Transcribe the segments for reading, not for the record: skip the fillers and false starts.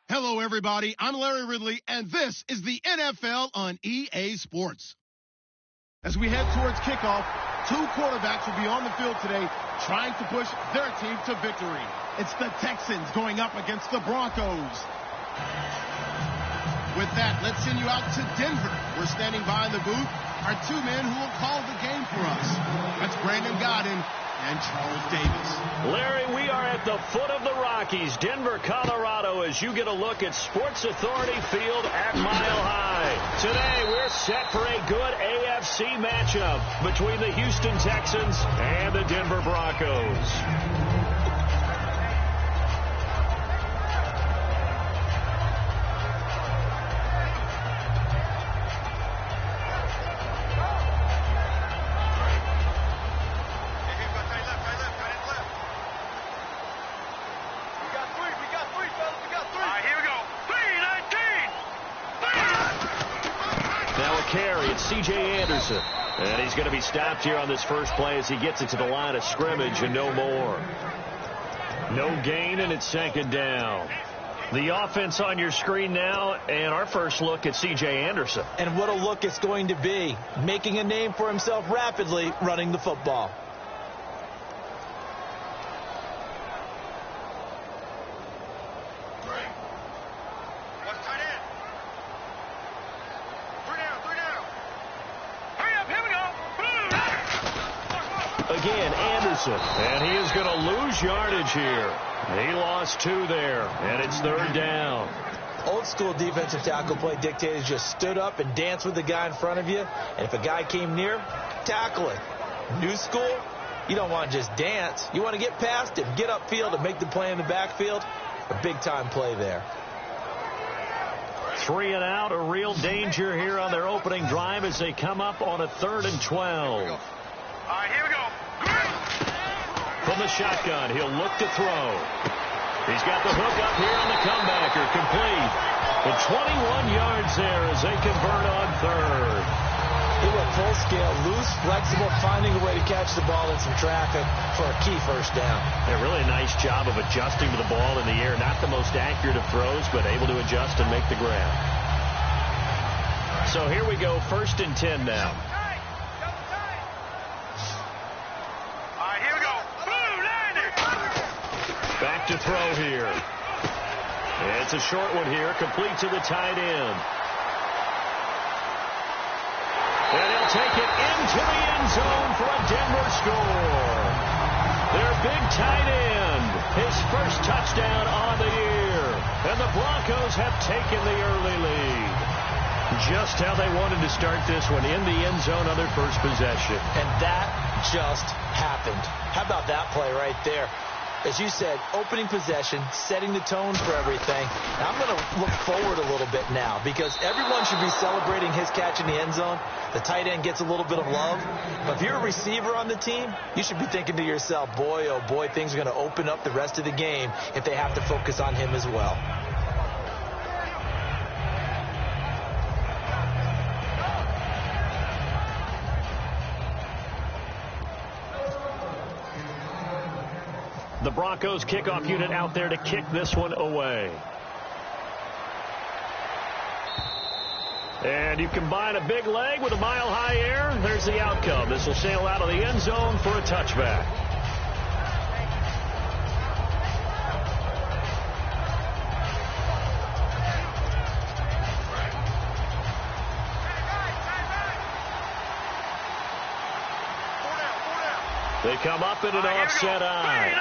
Hello, everybody. I'm Larry Ridley, and this is the NFL on EA Sports. As we head towards kickoff, two quarterbacks will be on the field today trying to push their team to victory. It's the Texans going up against the Broncos. With that, let's send you out to Denver. We're standing by in the booth are two men who will call the game for us. That's Brandon Godden and Charles Davis. Larry, we are at the foot of the Rockies, Denver, Colorado, as you get a look at Sports Authority Field at Mile High. Today, we're set for a good AFC matchup between the Houston Texans and the Denver Broncos. And he's going to be stopped here on this first play as he gets it to the line of scrimmage and no more. No gain, and it's second down. The offense on your screen now, and our first look at C.J. Anderson. And what a look it's going to be, making a name for himself rapidly running the football. Again, Anderson, and he is going to lose yardage here. He lost 2 there, and it's third down. Old school defensive tackle play dictated just stood up and danced with the guy in front of you, and if a guy came near, tackle it. New school, you don't want to just dance. You want to get past him, get upfield, and make the play in the backfield. A big-time play there. 3 and out, a real danger here on their opening drive as they come up on a 3rd and 12. All right, here we go. From the shotgun, he'll look to throw. He's got the hook up here on the comebacker, complete. But 21 yards there as they convert on 3rd. He went full scale, loose, flexible, finding a way to catch the ball in some traffic for a key first down. A really nice job of adjusting to the ball in the air. Not the most accurate of throws, but able to adjust and make the grab. So here we go, 1st and 10 now. Back to throw here. It's a short one here, complete to the tight end. And he'll take it into the end zone for a Denver score. Their big tight end, his first touchdown on the year. And the Broncos have taken the early lead. Just how they wanted to start this one, in the end zone on their first possession. And that just happened. How about that play right there? As you said, opening possession, setting the tone for everything. Now, I'm going to look forward a little bit now because everyone should be celebrating his catch in the end zone. The tight end gets a little bit of love. But if you're a receiver on the team, you should be thinking to yourself, boy, oh boy, things are going to open up the rest of the game if they have to focus on him as well. The Broncos kickoff unit out there to kick this one away. And you combine a big leg with a mile-high air. There's the outcome. This will sail out of the end zone for a touchback. They come up in an offset eye.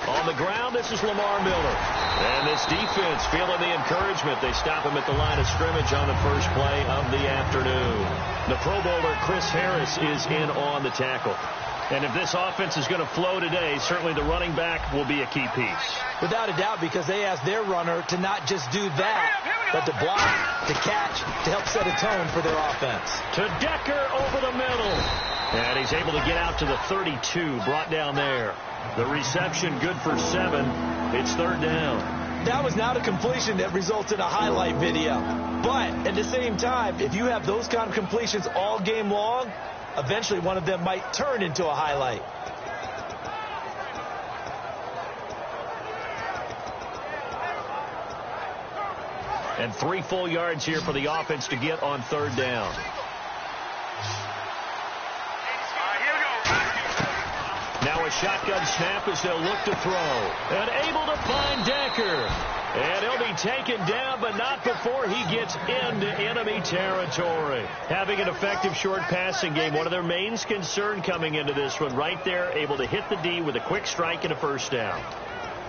On the ground, this is Lamar Miller. And this defense feeling the encouragement. They stop him at the line of scrimmage on the first play of the afternoon. The Pro Bowler Chris Harris is in on the tackle. And if this offense is going to flow today, certainly the running back will be a key piece. Without a doubt, because they asked their runner to not just do that, but to block, to catch, to help set a tone for their offense. To Decker over the middle. And he's able to get out to the 32, brought down there. The reception good for 7. It's 3rd down. That was not a completion that results in a highlight video. But at the same time, if you have those kind of completions all game long, eventually one of them might turn into a highlight. And 3 full yards here for the offense to get on 3rd down. Now a shotgun snap as they'll look to throw. And able to find Decker. And he'll be taken down, but not before he gets into enemy territory. Having an effective short passing game, one of their main concern coming into this one. Right there, able to hit the D with a quick strike and a 1st down.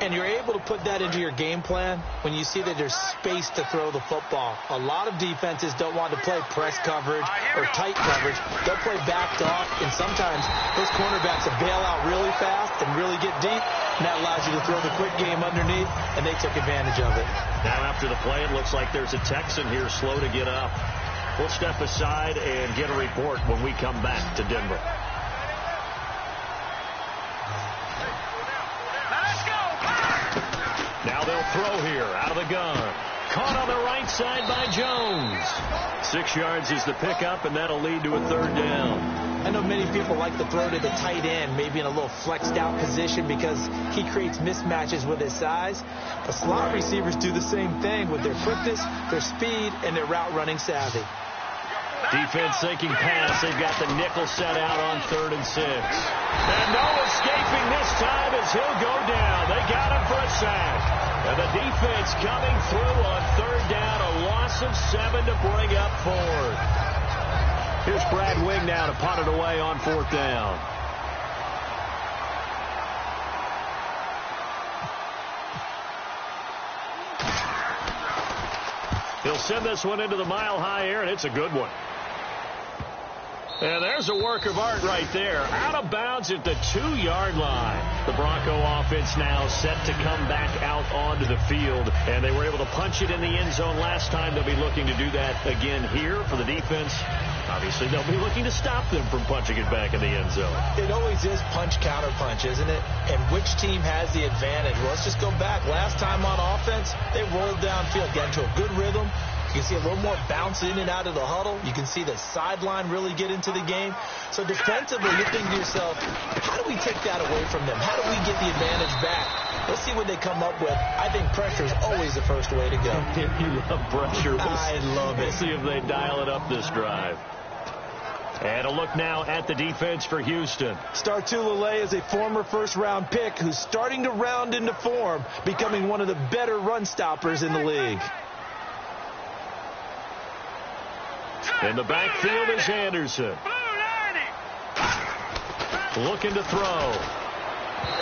And you're able to put that into your game plan when you see that there's space to throw the football. A lot of defenses don't want to play press coverage or tight coverage. They'll play backed off, and sometimes those cornerbacks will bail out really fast and really get deep, and that allows you to throw the quick game underneath, and they took advantage of it. Now after the play, it looks like there's a Texan here slow to get up. We'll step aside and get a report when we come back to Denver. Now they'll throw here out of the gun. Caught on the right side by Jones. 6 yards is the pickup, and that'll lead to a 3rd down. I know many people like to throw to the tight end, maybe in a little flexed out position because he creates mismatches with his size. But slot receivers do the same thing with their quickness, their speed, and their route running savvy. Defense thinking pass. They've got the nickel set out on 3rd and 6. And no escaping this time as he'll go down. They got him for a sack. And the defense coming through on 3rd down. A loss of 7 to bring up 4th. Here's Brad Wing now to punt it away on 4th down. He'll send this one into the mile-high air, and it's a good one. And there's a work of art right there. Out of bounds at the 2-yard line. The Bronco offense now set to come back out onto the field. And they were able to punch it in the end zone last time. They'll be looking to do that again here for the defense. Obviously, they'll be looking to stop them from punching it back in the end zone. It always is punch-counter-punch, isn't it? And which team has the advantage? Well, let's just go back. Last time on offense, they rolled downfield, got into a good rhythm. You can see a little more bounce in and out of the huddle. You can see the sideline really get into the game. So defensively, you think to yourself, how do we take that away from them? How do we get the advantage back? Let's see what they come up with. I think pressure is always the first way to go. You love pressure. I love it. We'll see if they dial it up this drive. And a look now at the defense for Houston. Startulele is a former first-round pick who's starting to round into form, becoming one of the better run stoppers in the league. In the backfield is Anderson. Looking to throw.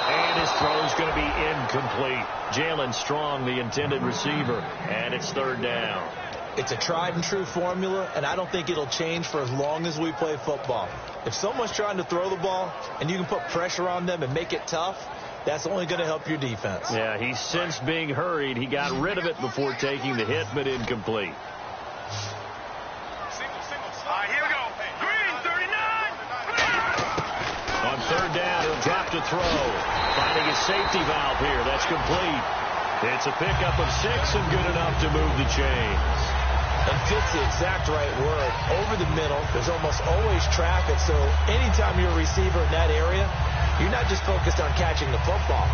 And his throw is going to be incomplete. Jalen Strong, the intended receiver. And it's 3rd down. It's a tried-and-true formula, and I don't think it'll change for as long as we play football. If someone's trying to throw the ball and you can put pressure on them and make it tough, that's only going to help your defense. Yeah, he's since being hurried. He got rid of it before taking the hit, but incomplete. Here we go. Green, 39. On 3rd down, he'll drop to throw. Finding his safety valve here. That's complete. It's a pickup of 6 and good enough to move the chains. And fits the exact right word. Over the middle, there's almost always traffic, so anytime you're a receiver in that area, you're not just focused on catching the football.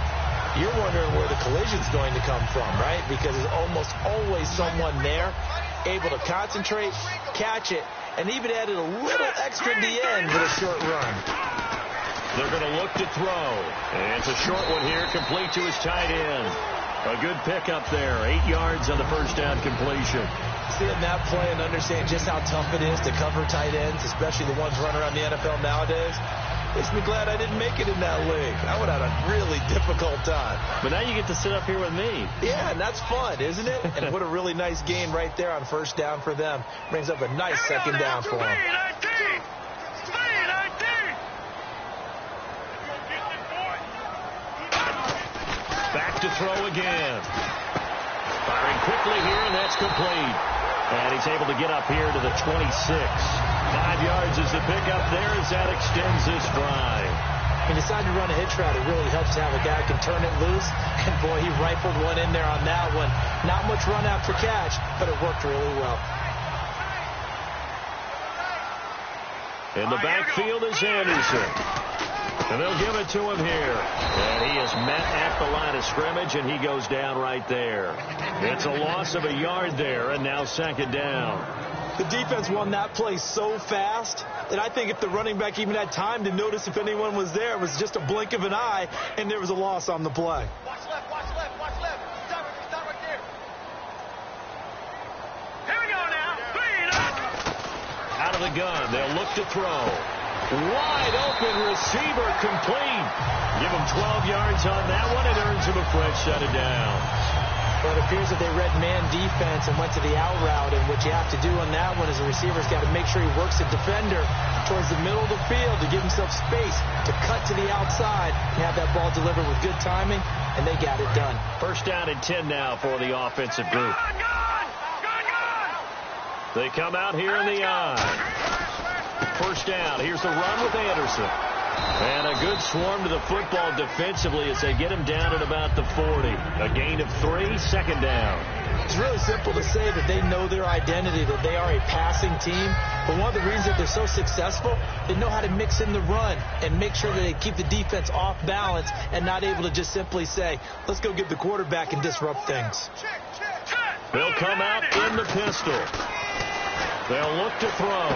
You're wondering where the collision's going to come from, right? Because there's almost always someone there able to concentrate, catch it, and even added a little extra at the end with a short run. They're going to look to throw. And it's a short one here, complete to his tight end. A good pickup there, 8 yards on the 1st down completion. Seeing that play and understand just how tough it is to cover tight ends, especially the ones running around the NFL nowadays, makes me glad I didn't make it in that league. I would have had a really difficult time. But now you get to sit up here with me. Yeah, and that's fun, isn't it? And what a really nice gain right there on 1st down for them. Brings up a nice 2nd down for them. Back to throw again. Firing quickly here, and that's complete. And he's able to get up here to the 26. 5 yards is the pickup there as that extends this drive. He decided to run a hitch route. It really helps to have a guy who can turn it loose. And, boy, he rifled one in there on that one. Not much run after catch, but it worked really well. In the backfield is Anderson. And they'll give it to him here. And he is met at the line of scrimmage, and he goes down right there. It's a loss of a yard there, and now second down. The defense won that play so fast that I think if the running back even had time to notice if anyone was there, it was just a blink of an eye, and there was a loss on the play. Watch left, watch left, watch left. Stop right there. Here we go now. Clean up. Out of the gun, they'll look to throw. Wide open receiver complete. Give him 12 yards on that one. It earns him a fresh set of downs. Well, it appears that they read man defense and went to the out route, and what you have to do on that one is the receiver's got to make sure he works the defender towards the middle of the field to give himself space to cut to the outside and have that ball delivered with good timing, and they got it done. First down and 10 now for the offensive group. They come out here in the eye. First down. Here's the run with Anderson. And a good swarm to the football defensively as they get him down at about the 40. A gain of 3, second down. It's really simple to say that they know their identity, that they are a passing team. But one of the reasons that they're so successful, they know how to mix in the run and make sure that they keep the defense off balance and not able to just simply say, let's go get the quarterback and disrupt things. They'll come out in the pistol. They'll look to throw.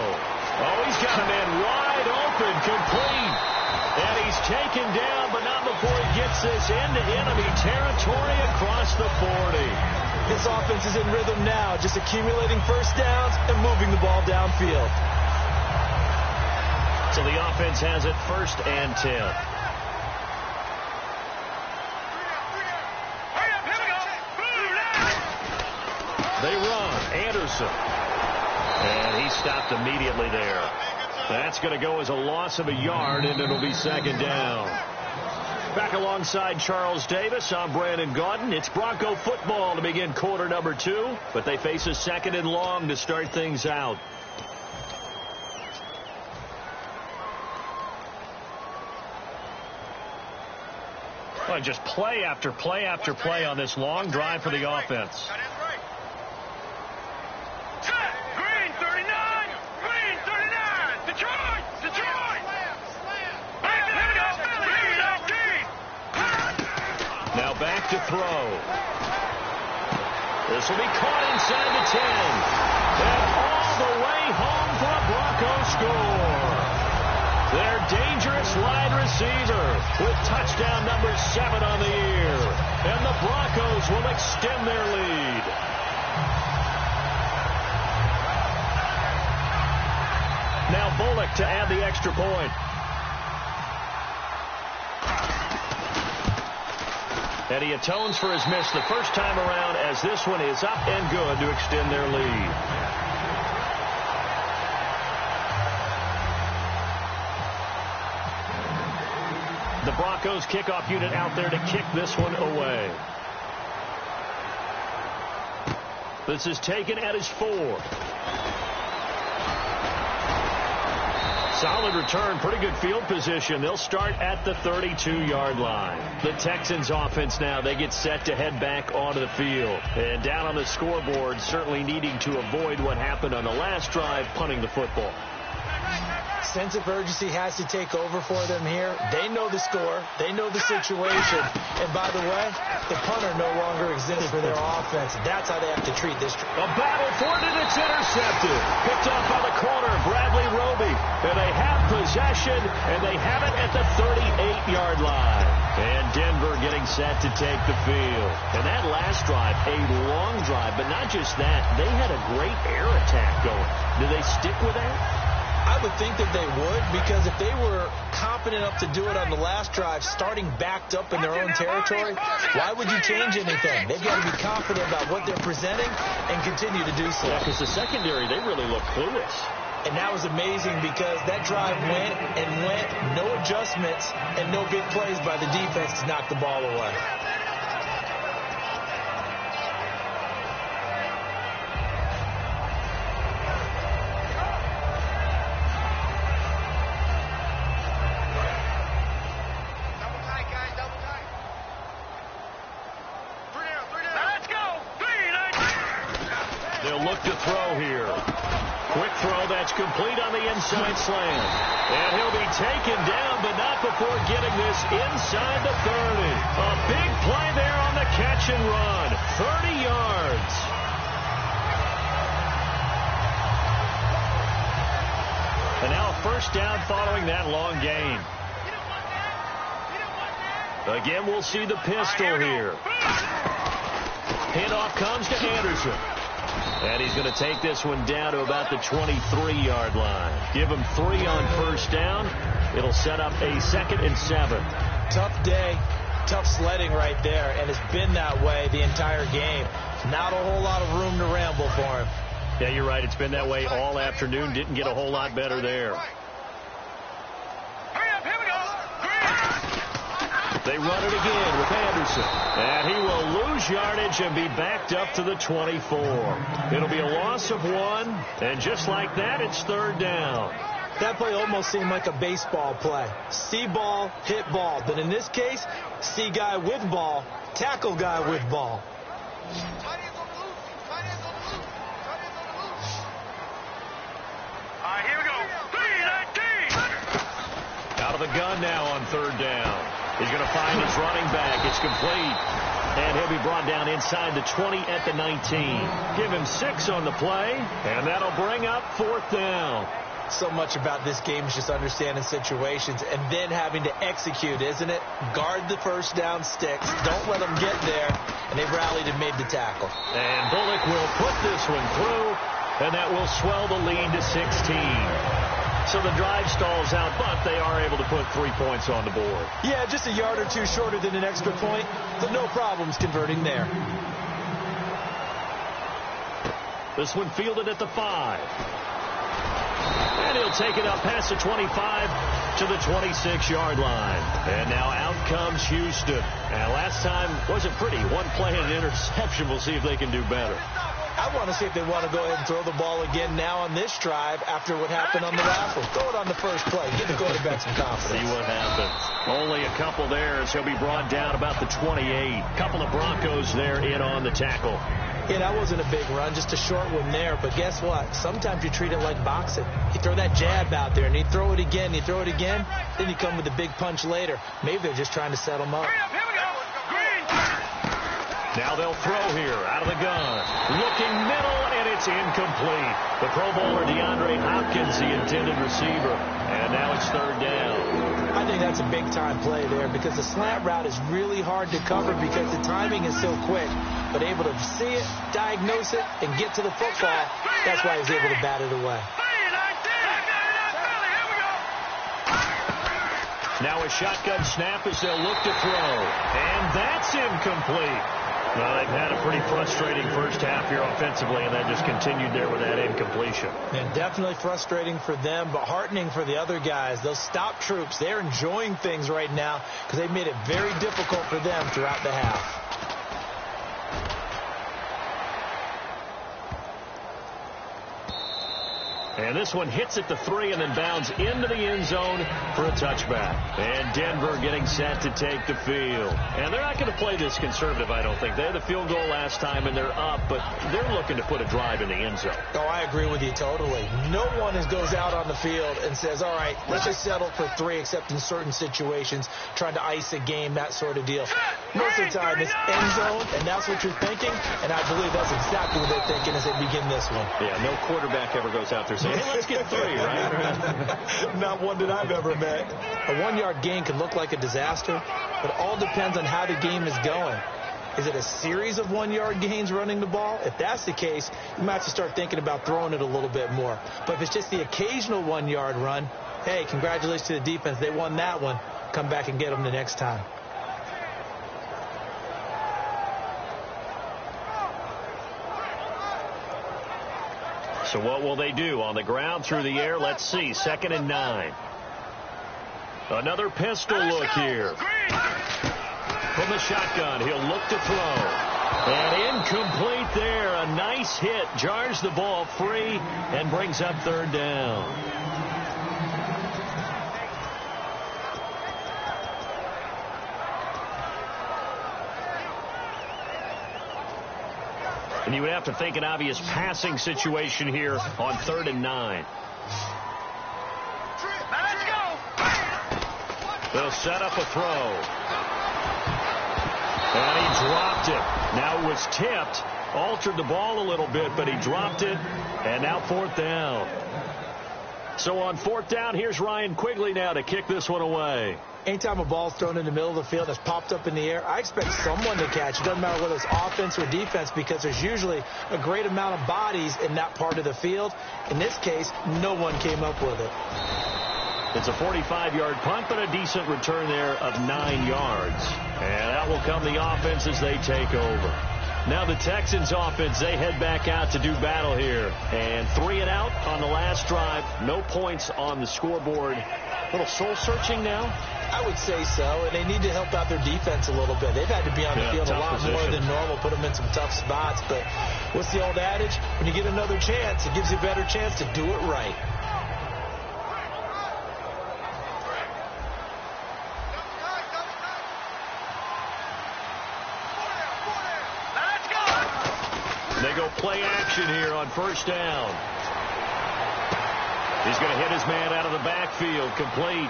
Oh, he's got a man wide open, complete. And he's taken down, but not before he gets this into enemy territory across the 40. This offense is in rhythm now, just accumulating first downs and moving the ball downfield. So the offense has it first and 10. They run. Anderson. And he stopped immediately there. That's going to go as a loss of a yard, and it'll be second down. Back alongside Charles Davis, I'm Brandon Gaudin. It's Bronco football to begin quarter number 2, but they face a second and long to start things out. Well, just play after play after play on this long drive for the offense. Now back to throw. This will be caught inside the 10. And all the way home for a Bronco score. Their dangerous wide receiver with touchdown number 7 on the year. And the Broncos will extend their lead. Now Bullock to add the extra point. And he atones for his miss the first time around as this one is up and good to extend their lead. The Broncos kickoff unit out there to kick this one away. This is taken at his 4. Solid return, pretty good field position. They'll start at the 32-yard line. The Texans offense now, they get set to head back onto the field. And down on the scoreboard, certainly needing to avoid what happened on the last drive, punting the football. Sense of urgency has to take over for them here. They know the score. They know the situation. And by the way, the punter no longer exists for their offense. That's how they have to treat this. A battle for it, and it's intercepted. Picked off by the corner, Bradley Roby. And they have possession, and they have it at the 38-yard line. And Denver getting set to take the field. And that last drive, a long drive, but not just that. They had a great air attack going. Do they stick with that? I would think that they would, because if they were confident enough to do it on the last drive, starting backed up in their own territory, why would you change anything? They've got to be confident about what they're presenting and continue to do so. Yeah, because the secondary, they really look clueless. And that was amazing because that drive went and went, no adjustments, and no big plays by the defense to knock the ball away. Quick throw that's complete on the inside slant. And he'll be taken down, but not before getting this inside the 30. A big play there on the catch and run. 30 yards. And now a first down following that long gain. Again, we'll see the pistol here. Handoff comes to Anderson. And he's going to take this one down to about the 23-yard line. Give him 3 on first down. It'll set up a 2nd and 7. Tough day, tough sledding right there, and it's been that way the entire game. Not a whole lot of room to ramble for him. Yeah, you're right. It's been that way all afternoon. Didn't get a whole lot better there. They run it again with Anderson. And he will lose yardage and be backed up to the 24. It'll be a loss of 1. And just like that, it's 3rd down. That play almost seemed like a baseball play. See ball, hit ball. But in this case, see guy with ball, tackle guy with ball. All right, here we go. 3-19. Out of the gun now on 3rd down. He's going to find his running back. It's complete. And he'll be brought down inside the 20 at the 19. Give him 6 on the play, and that'll bring up 4th down. So much about this game is just understanding situations and then having to execute, isn't it? Guard the first down sticks. Don't let them get there. And they rallied and made the tackle. And Bullock will put this one through, and that will swell the lead to 16. So the drive stalls out, but they are able to put 3 points on the board. Yeah, just a yard or two shorter than an extra point, but no problems converting there. This one fielded at the 5. And he'll take it up past the 25 to the 26-yard line. And now out comes Houston. And last time wasn't pretty. One play and an interception. We'll see if they can do better. I want to see if they want to go ahead and throw the ball again now on this drive after what happened on the last one. Throw it on the first play. Give the quarterback some confidence. See what happens. Only a couple there as he'll be brought down about the 28. Couple of Broncos there in on the tackle. Yeah, that wasn't a big run, just a short one there. But guess what? Sometimes you treat it like boxing. You throw that jab out there, and you throw it again, then you come with a big punch later. Maybe they're just trying to set them up. Here we go. Green. Now they'll throw here out of the gun. Looking middle, and it's incomplete. The Pro Bowler DeAndre Hopkins, the intended receiver. And now it's 3rd down. I think that's a big-time play there because the slant route is really hard to cover because the timing is so quick. But able to see it, diagnose it, and get to the football, that's why he's able to bat it away. Now a shotgun snap as they'll look to throw. And that's incomplete. Well, they've had a pretty frustrating first half here offensively, and that just continued there with that incompletion. And definitely frustrating for them, but heartening for the other guys. Those stop troops, they're enjoying things right now because they've made it very difficult for them throughout the half. And this one hits at the 3 and then bounds into the end zone for a touchback. And Denver getting set to take the field. And they're not going to play this conservative, I don't think. They had the field goal last time, and they're up, but they're looking to put a drive in the end zone. Oh, I agree with you totally. No one goes out on the field and says, all right, let's just settle for 3, except in certain situations, trying to ice a game, that sort of deal. Most of the time, it's end zone, and that's what you're thinking, and I believe that's exactly what they're thinking as they begin this one. Yeah, no quarterback ever goes out there saying, hey, let's get 3, right? Not one that I've ever met. A 1-yard gain can look like a disaster, but it all depends on how the game is going. Is it a series of 1-yard gains running the ball? If that's the case, you might have to start thinking about throwing it a little bit more. But if it's just the occasional 1-yard run, hey, congratulations to the defense. They won that one. Come back and get them the next time. So what will they do? On the ground, through the air, let's see. 2nd and 9. Another pistol look here. From the shotgun, he'll look to throw. And incomplete there. A nice hit. Jars the ball free and brings up 3rd down. And you would have to think an obvious passing situation here on 3rd and 9. Let's go. They'll set up a throw. And he dropped it. Now it was tipped. Altered the ball a little bit, but he dropped it. And now 4th down. So on 4th down, here's Ryan Quigley now to kick this one away. Anytime a ball's thrown in the middle of the field that's popped up in the air, I expect someone to catch. It doesn't matter whether it's offense or defense, because there's usually a great amount of bodies in that part of the field. In this case, no one came up with it. It's a 45-yard punt, but a decent return there of 9 yards. And that will come the offense as they take over. Now the Texans offense, they head back out to do battle here. And 3 and out on the last drive. No points on the scoreboard. A little soul-searching now? I would say so, and they need to help out their defense a little bit. They've had to be on the field a lot more than normal, put them in some tough spots. But what's the old adage? When you get another chance, it gives you a better chance to do it right. They go play action here on 1st down. He's going to hit his man out of the backfield, complete.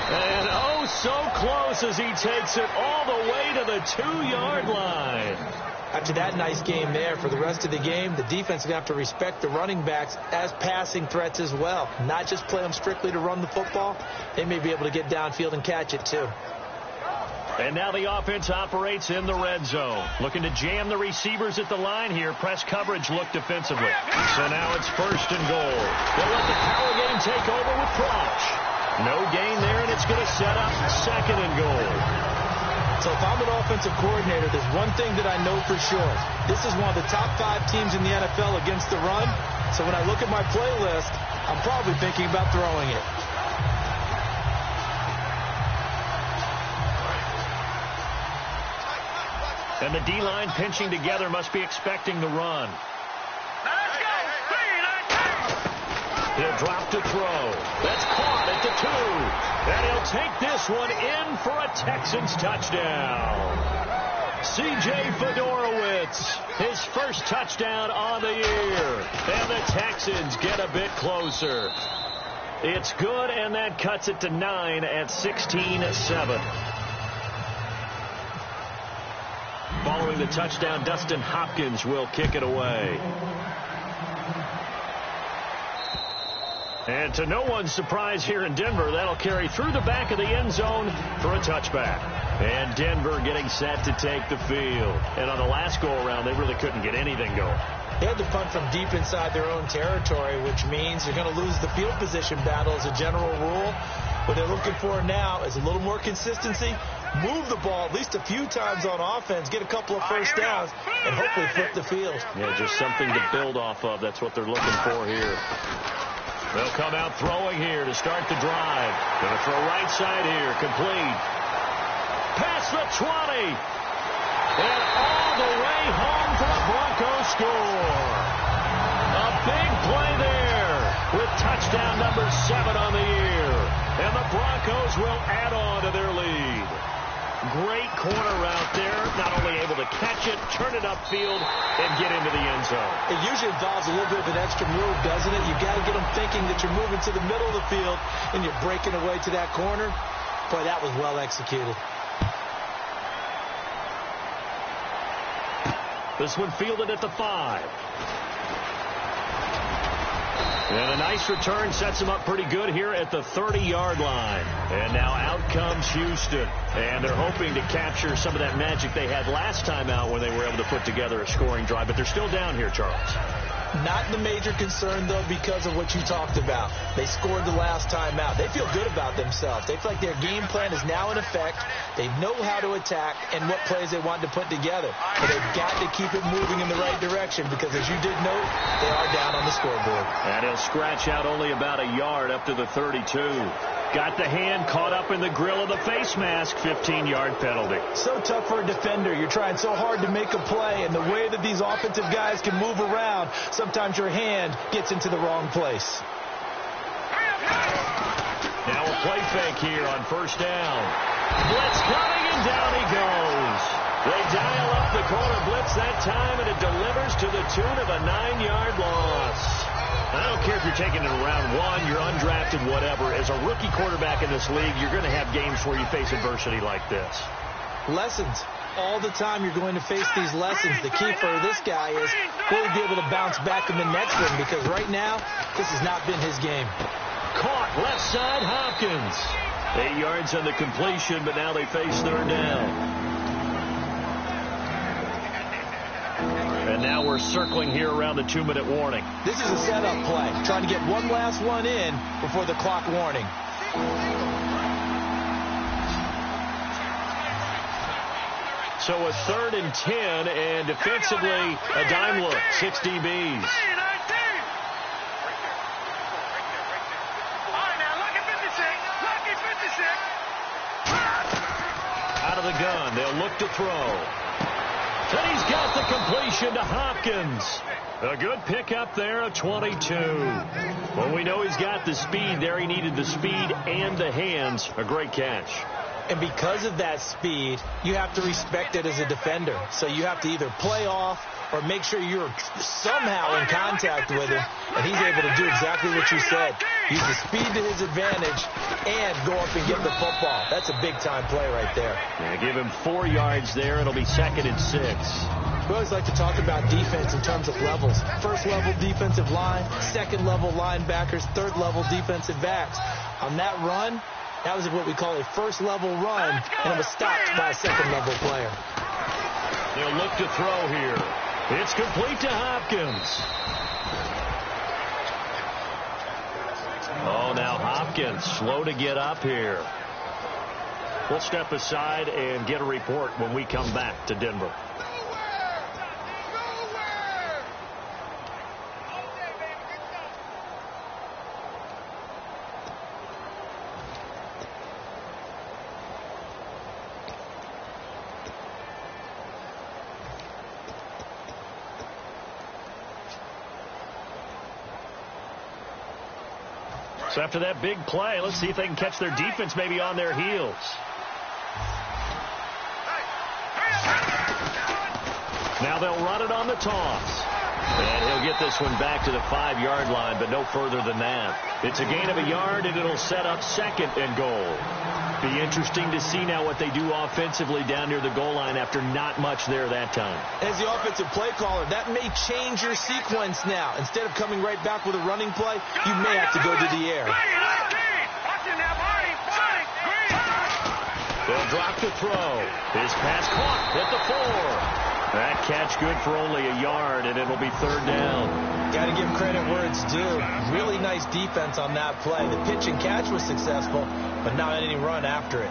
And oh, so close as he takes it all the way to the 2-yard line. After that nice game there, for the rest of the game, the defense is going to have to respect the running backs as passing threats as well. Not just play them strictly to run the football. They may be able to get downfield and catch it too. And now the offense operates in the red zone. Looking to jam the receivers at the line here. Press coverage look defensively. So now it's 1st and goal. They'll let the power game take over with Crouch. No gain there, and it's going to set up 2nd and goal. So if I'm an offensive coordinator, there's one thing that I know for sure. This is one of the top 5 teams in the NFL against the run. So when I look at my playlist, I'm probably thinking about throwing it. And the D-line pinching together must be expecting the run. Let's go. He'll drop to throw. That's caught at the 2. And he'll take this one in for a Texans touchdown. C.J. Fedorowicz, his first touchdown on the year. And the Texans get a bit closer. It's good, and that cuts it to 9 at 16-7. Following the touchdown, Dustin Hopkins will kick it away. And to no one's surprise here in Denver, that'll carry through the back of the end zone for a touchback. And Denver getting set to take the field. And on the last go-around, they really couldn't get anything going. They had to punt from deep inside their own territory, which means you're going to lose the field position battle as a general rule. What they're looking for now is a little more consistency, move the ball at least a few times on offense, get a couple of first downs, and hopefully flip the field. Yeah, just something to build off of. That's what they're looking for here. They'll come out throwing here to start the drive. Going to throw right side here, complete. Past the 20. And all the way home for a Broncos score. A big play there with touchdown number 7 on the year. And the Broncos will add on to their lead. Great corner route there. Not only able to catch it, turn it upfield, and get into the end zone. It usually involves a little bit of an extra move, doesn't it? You've got to get them thinking that you're moving to the middle of the field and you're breaking away to that corner. Boy, that was well executed. This one fielded at the 5. And a nice return sets him up pretty good here at the 30-yard line. And now out comes Houston. And they're hoping to capture some of that magic they had last time out when they were able to put together a scoring drive. But they're still down here, Charles. Not the major concern, though, because of what you talked about. They scored the last time out. They feel good about themselves. They feel like their game plan is now in effect. They know how to attack and what plays they want to put together. But they've got to keep it moving in the right direction because, as you did note, they are down on the scoreboard. And he'll scratch out only about a yard up to the 32. Got the hand caught up in the grill of the face mask. 15-yard penalty. So tough for a defender. You're trying so hard to make a play, and the way that these offensive guys can move around, sometimes your hand gets into the wrong place. Now a play fake here on first down. Blitz coming, and down he goes. They dial up the corner blitz that time, and it delivers to the tune of a 9-yard loss. I don't care if you're taking it in round 1, you're undrafted, whatever. As a rookie quarterback in this league, you're going to have games where you face adversity like this. Lessons. All the time you're going to face these lessons. The key for this guy is will he be able to bounce back in the next one, because right now, this has not been his game. Caught left side, Hopkins. 8 yards on the completion, but now they face third down. And now we're circling here around the 2-minute warning. This is a setup play, trying to get one last one in before the clock warning. So a 3rd and 10, and defensively a dime look, 6 DBs. Out of the gun, they'll look to throw. And he's got the completion to Hopkins. A good pickup there, a 22. Well, we know he's got the speed there. He needed the speed and the hands. A great catch. And because of that speed, you have to respect it as a defender. So you have to either play off or make sure you're somehow in contact with him, and he's able to do exactly what you said. Use the speed to his advantage and go up and get the football. That's a big-time play right there. Yeah, give him 4 yards there. It'll be 2nd and 6. We always like to talk about defense in terms of levels. First-level defensive line, second-level linebackers, third-level defensive backs. On that run, that was what we call a first-level run, and it was stopped by a second-level player. They'll look to throw here. It's complete to Hopkins. Oh, now Hopkins slow to get up here. We'll step aside and get a report when we come back to Denver. So after that big play, let's see if they can catch their defense maybe on their heels. Now they'll run it on the toss. And he'll get this one back to the 5-yard line, but no further than that. It's a gain of a yard, and it'll set up 2nd and goal. Be interesting to see now what they do offensively down near the goal line after not much there that time. As the offensive play caller, that may change your sequence now. Instead of coming right back with a running play, you may have to go to the air. They'll drop to throw. His pass caught at the 4. That catch good for only a yard, and it'll be 3rd down. Got to give credit where it's due. Really nice defense on that play. The pitch and catch was successful, but not any run after it.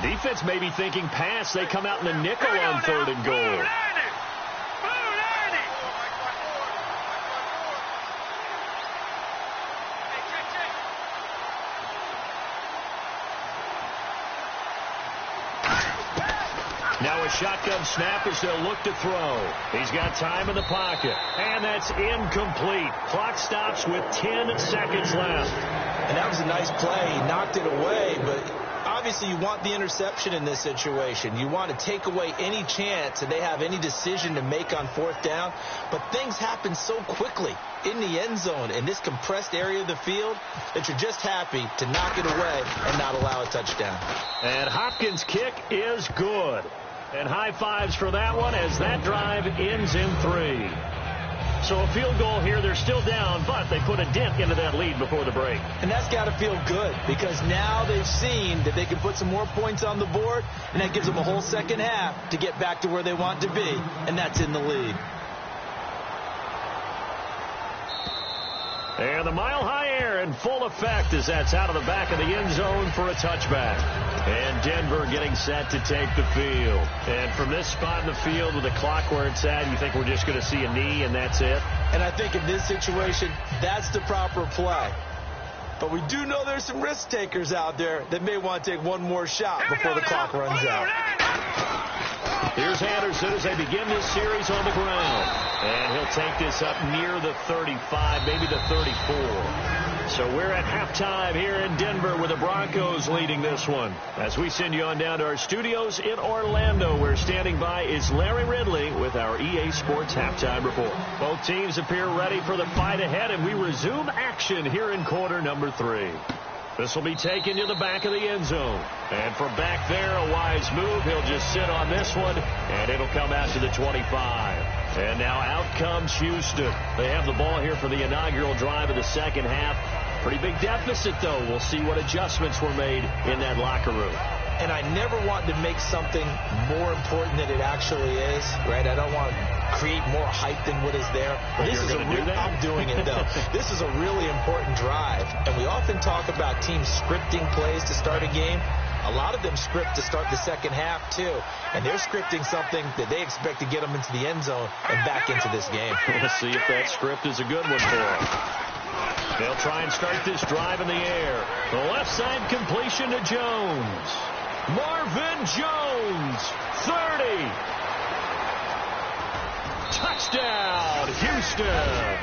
Defense may be thinking pass. They come out in the nickel on 3rd and goal. Now a shotgun snap as they'll look to throw. He's got time in the pocket. And that's incomplete. Clock stops with 10 seconds left. And that was a nice play. He knocked it away, but obviously you want the interception in this situation. You want to take away any chance that they have any decision to make on 4th down. But things happen so quickly in the end zone in this compressed area of the field that you're just happy to knock it away and not allow a touchdown. And Hopkins' kick is good. And high fives for that one as that drive ends in 3. So a field goal here. They're still down, but they put a dent into that lead before the break. And that's got to feel good because now they've seen that they can put some more points on the board, and that gives them a whole second half to get back to where they want to be, and that's in the lead. And the mile-high air in full effect as that's out of the back of the end zone for a touchback. And Denver getting set to take the field. And from this spot in the field with the clock where it's at, you think we're just going to see a knee and that's it? And I think in this situation, that's the proper play. But we do know there's some risk takers out there that may want to take one more shot before the clock runs out. Here's Anderson as they begin this series on the ground. And he'll take this up near the 35, maybe the 34. So we're at halftime here in Denver with the Broncos leading this one. As we send you on down to our studios in Orlando, where standing by is Larry Ridley with our EA Sports Halftime Report. Both teams appear ready for the fight ahead, and we resume action here in quarter number 3. This will be taken to the back of the end zone. And from back there, a wise move. He'll just sit on this one, and it'll come out to the 25. And now out comes Houston. They have the ball here for the inaugural drive of the second half. Pretty big deficit, though. We'll see what adjustments were made in that locker room. And I never want to make something more important than it actually is, right? I don't want to create more hype than what is there. But this is I'm doing it, though. This is a really important drive. And we often talk about teams scripting plays to start a game. A lot of them script to start the second half, too. And they're scripting something that they expect to get them into the end zone and back into this game. We'll see if that script is a good one for them. They'll try and start this drive in the air. The left side completion to Jones. Marvin Jones, 30. Touchdown, Houston.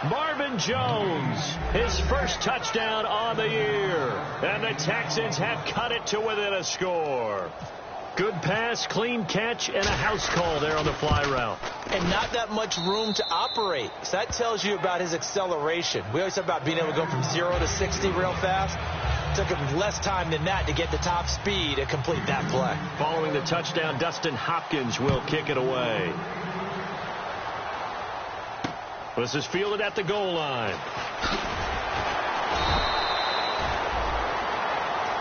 Marvin Jones, his first touchdown on the year. And the Texans have cut it to within a score. Good pass, clean catch, and a house call there on the fly route. And not that much room to operate. So that tells you about his acceleration. We always talk about being able to go from 0 to 60 real fast. It took him less time than that to get the top speed and complete that play. Following the touchdown, Dustin Hopkins will kick it away. This is fielded at the goal line.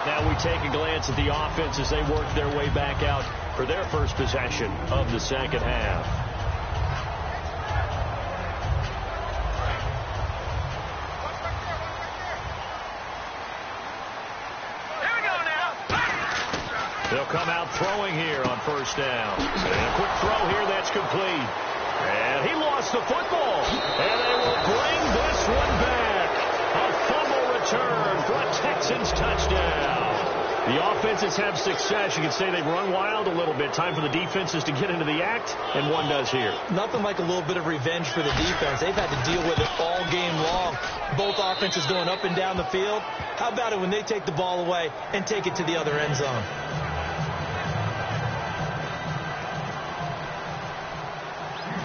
Now we take a glance at the offense as they work their way back out for their first possession of the second half. They'll come out throwing here on first down. And a quick throw here that's complete. And he lost the football. And they will bring this one back. A fumble return for a Texans touchdown. The offenses have success. You can say they've run wild a little bit. Time for the defenses to get into the act, and one does here. Nothing like a little bit of revenge for the defense. They've had to deal with it all game long. Both offenses going up and down the field. How about it when they take the ball away and take it to the other end zone?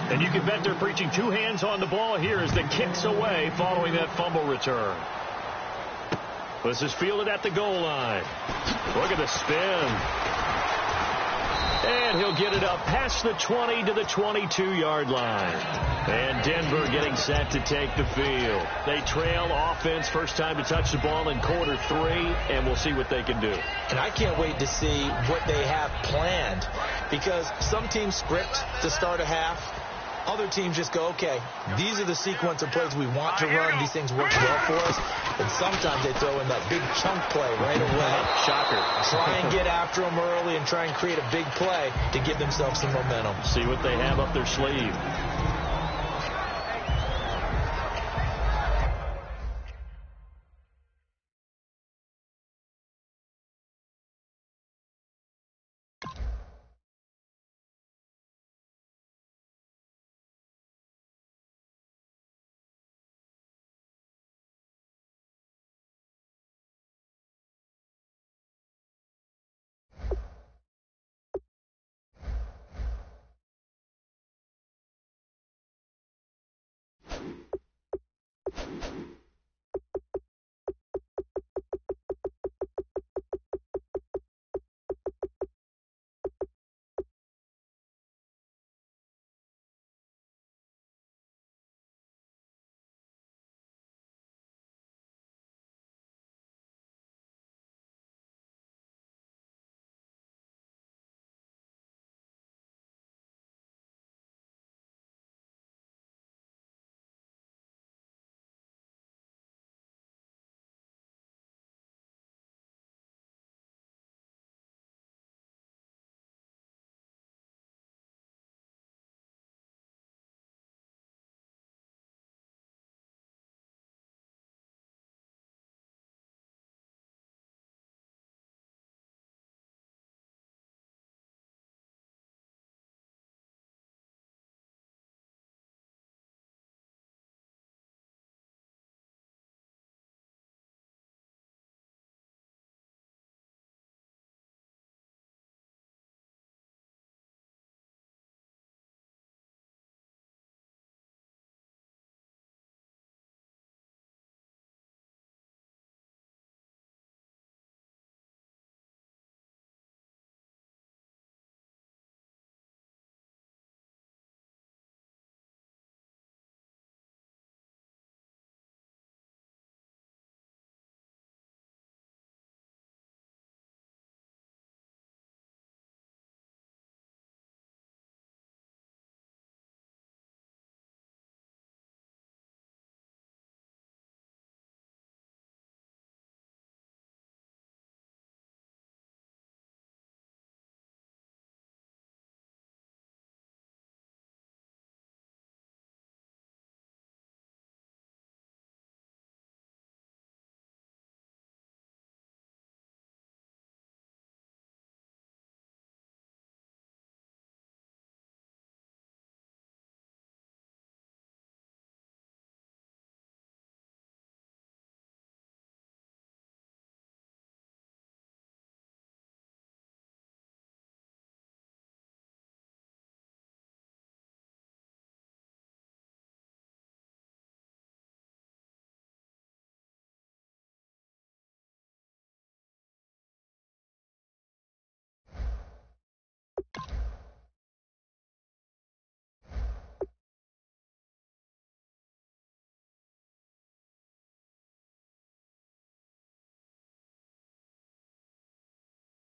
And you can bet they're preaching two hands on the ball here as the kick's away following that fumble return. This is fielded at the goal line. Look at the spin. And he'll get it up past the 20 to the 22-yard line. And Denver getting set to take the field. They trail offense, first time to touch the ball in quarter 3, and we'll see what they can do. And I can't wait to see what they have planned, because some teams script to start a half. Other teams just go, okay, these are the sequence of plays we want to run. These things work well for us. And sometimes they throw in that big chunk play right away. Shocker. Try and get after them early and try and create a big play to give themselves some momentum. See what they have up their sleeve.